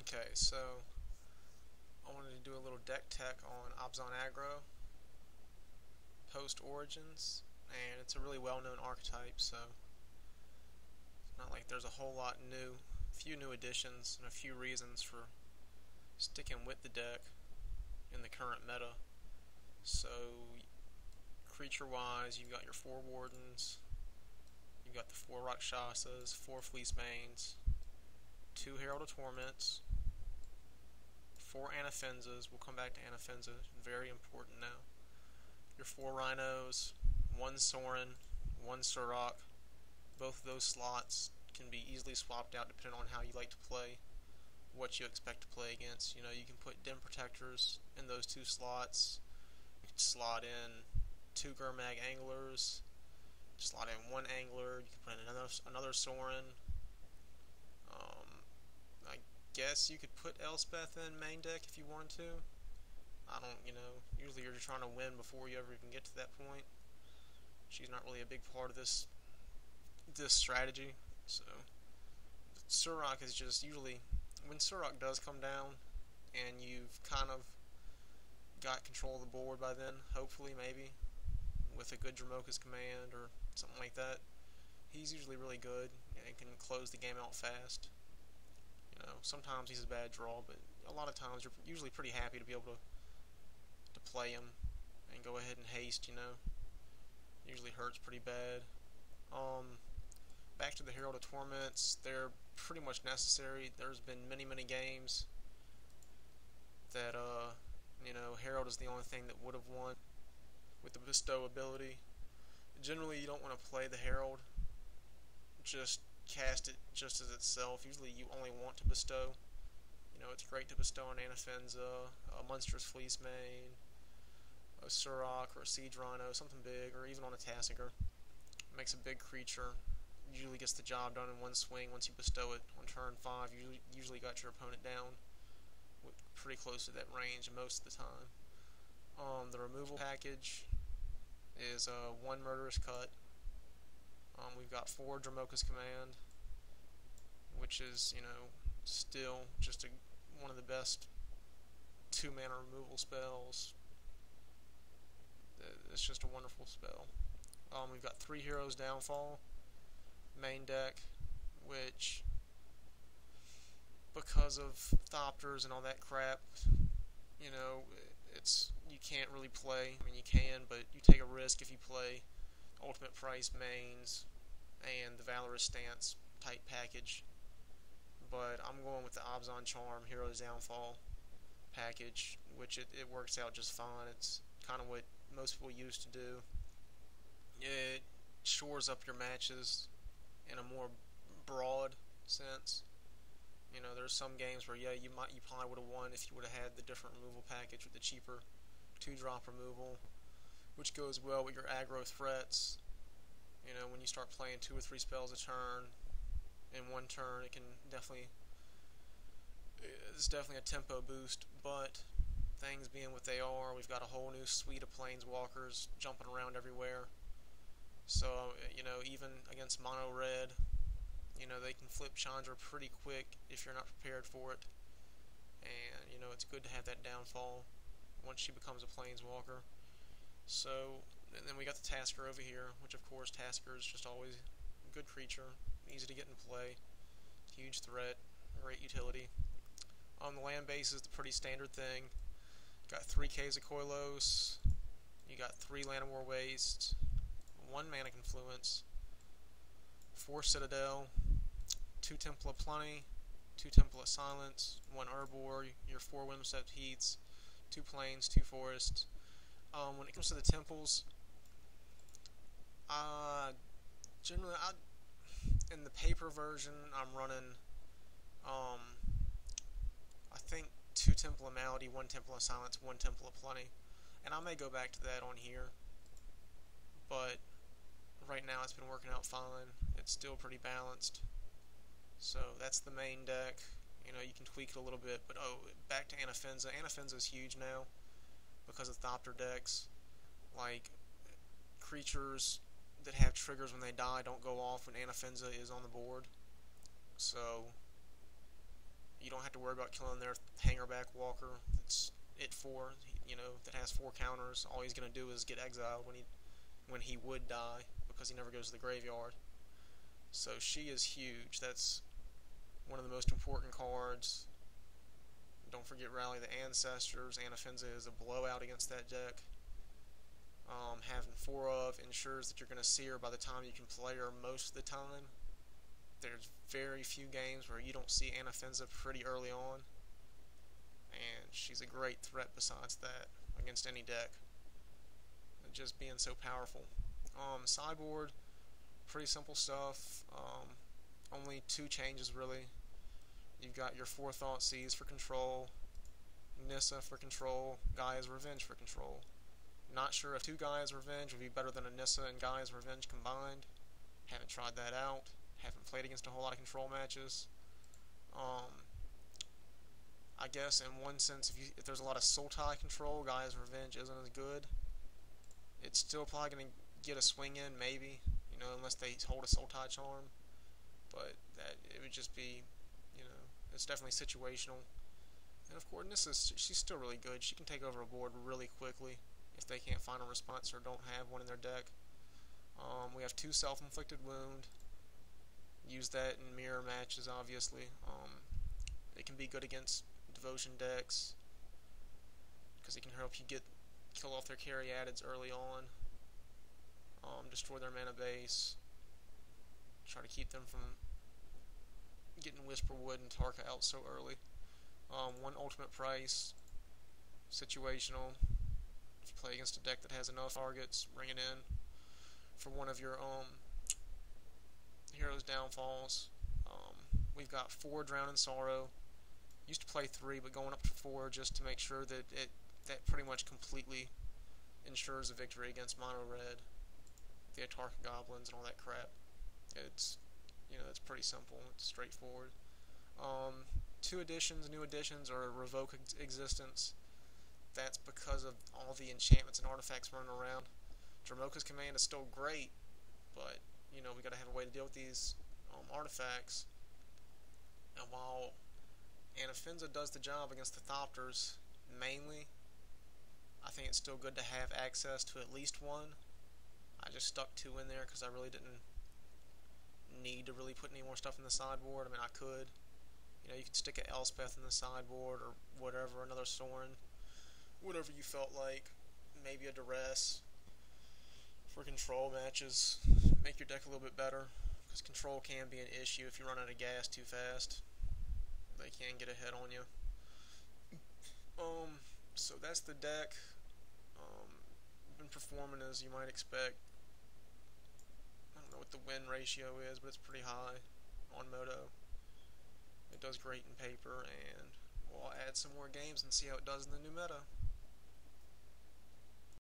Okay, so I wanted to do a little deck tech on Abzan Aggro post Origins, and it's a really well-known archetype, so it's not like there's a whole lot new. A few new additions and a few reasons for sticking with the deck in the current meta. So, creature-wise, you've got your 4 Wardens, you've got the 4 Rakshasas, 4 Fleecebanes, 2 Herald of Torments, 4 Anafenzas. We'll come back to Anafenza, very important now. Your 4 Rhinos, 1 Sorin, 1 Surrak. Both of those slots can be easily swapped out depending on how you like to play, what you expect to play against. You know, you can put Den Protectors in those 2 slots. You can slot in 2 Gurmag Anglers, slot in 1 Angler. You can put in another Sorin. I guess you could put Elspeth in main deck if you wanted to. I don't, usually you're just trying to win before you ever even get to that point. She's not really a big part of this strategy. So Surrak is just usually, when Surrak does come down and you've kind of got control of the board by then, hopefully, maybe, with a good Dramoka's command or something like that, he's usually really good and can close the game out fast. Sometimes he's a bad draw, but a lot of times you're usually pretty happy to be able to play him and go ahead and haste, Usually hurts pretty bad. Back to the Herald of Torments, they're pretty much necessary. There's been many games that, Herald is the only thing that would have won with the Bestow ability. Generally, you don't want to play the Herald, just cast it just as itself. Usually you only want to bestow. It's great to bestow on Anafenza, a Monstrous Fleecebane, a Surrak or a Siege Rhino, something big, or even on a Tassiger. It makes a big creature, usually gets the job done in one swing. Once you bestow it on turn 5, you usually got your opponent down pretty close to that range most of the time. The removal package is 1 Murderous Cut. We've got 4 Dramoka's Command, which is, still just one of the best 2-mana removal spells. It's just a wonderful spell. We've got 3 Heroes Downfall, main deck, which, because of Thopters and all that crap, you can't really play. I mean, you can, but you take a risk if you play Ultimate Price mains and the Valorous Stance type package. But I'm going with the Abzan Charm Heroes Downfall package, which it works out just fine. It's kind of what most people used to do. It shores up your matches in a more broad sense. There's some games where you probably would have won if you would have had the different removal package with the cheaper 2-drop removal, which goes well with your aggro threats. When you start playing 2 or 3 spells a turn in one turn, it's definitely a tempo boost. But things being what they are, we've got a whole new suite of planeswalkers jumping around everywhere. So, even against mono red, they can flip Chandra pretty quick if you're not prepared for it. And, it's good to have that downfall once she becomes a planeswalker. So, and then we got the Tasker over here, which of course Tasker is just always a good creature, easy to get in play, huge threat, great utility. On the land base is the pretty standard thing. Got 3 Caves of Koilos, you got 3 Llanowar Wastes, 1 Mana Confluence, 4 Citadel, 2 Temple of Plenty, 2 Temple of Silence, 1 Urbor, your 4 Windsept Heats, 2 Plains, 2 Forests. When it comes to the temples, generally, in the paper version, I'm running, I think 2 Temple of Malady, 1 Temple of Silence, 1 Temple of Plenty, and I may go back to that on here, but right now it's been working out fine. It's still pretty balanced, so that's the main deck. You can tweak it a little bit, but back to Anafenza. Anafenza is huge now because of Thopter decks. Like, creatures that have triggers when they die don't go off when Anafenza is on the board. So, You don't have to worry about killing their hangerback walker. It's it 4, that has 4 counters. All he's gonna do is get exiled when he would die because he never goes to the graveyard. So she is huge. That's one of the most important cards. Don't forget Rally the Ancestors. Anafenza is a blowout against that deck. Having 4 of ensures that you're going to see her by the time you can play her most of the time. There's very few games where you don't see Anafenza pretty early on, and she's a great threat besides that against any deck. Just being so powerful. Sideboard, pretty simple stuff. Only 2 changes really. You've got your Forethought Seas for control, Nissa for control, Gaia's Revenge for control. Not sure if 2 Gaia's Revenge would be better than a Nissa and Gaia's Revenge combined. Haven't tried that out. Haven't played against a whole lot of control matches. I guess in one sense, if there's a lot of Sultai control, Gaia's Revenge isn't as good. It's still probably going to get a swing in, maybe, unless they hold a Sultai Charm. But that it would just be, it's definitely situational. And of course, she's still really good. She can take over a board really quickly if they can't find a response or don't have one in their deck. We have 2 Self-Inflicted Wound. Use that in mirror matches, obviously. It can be good against Devotion decks because it can help you kill off their Caryatids early on. Destroy their mana base. Try to keep them from getting Whisperwood and Tarka out so early. 1 ultimate price. Situational. If you play against a deck that has enough targets, bring it in for one of your Hero's Downfalls. We've got 4 Drown in Sorrow. Used to play 3, but going up to 4 just to make sure that that pretty much completely ensures a victory against mono red, the Atarka Goblins and all that crap. It's it's pretty simple. It's straightforward. 2 additions, new additions, are Revoke Existence. That's because of all the enchantments and artifacts running around. Dromoka's Command is still great, but we gotta have a way to deal with these artifacts. And while Anafenza does the job against the Thopters mainly, I think it's still good to have access to at least 1. I just stuck 2 in there because I really didn't need to really put any more stuff in the sideboard. I mean, I could. You could stick an Elspeth in the sideboard or whatever, another Sorin, whatever you felt like. Maybe a Duress for control matches. Make your deck a little bit better, because control can be an issue if you run out of gas too fast. They can get ahead on you. So that's the deck. Been performing as you might expect. I don't know what the win ratio is, but it's pretty high on Moto. It does great in paper, and we'll add some more games and see how it does in the new meta.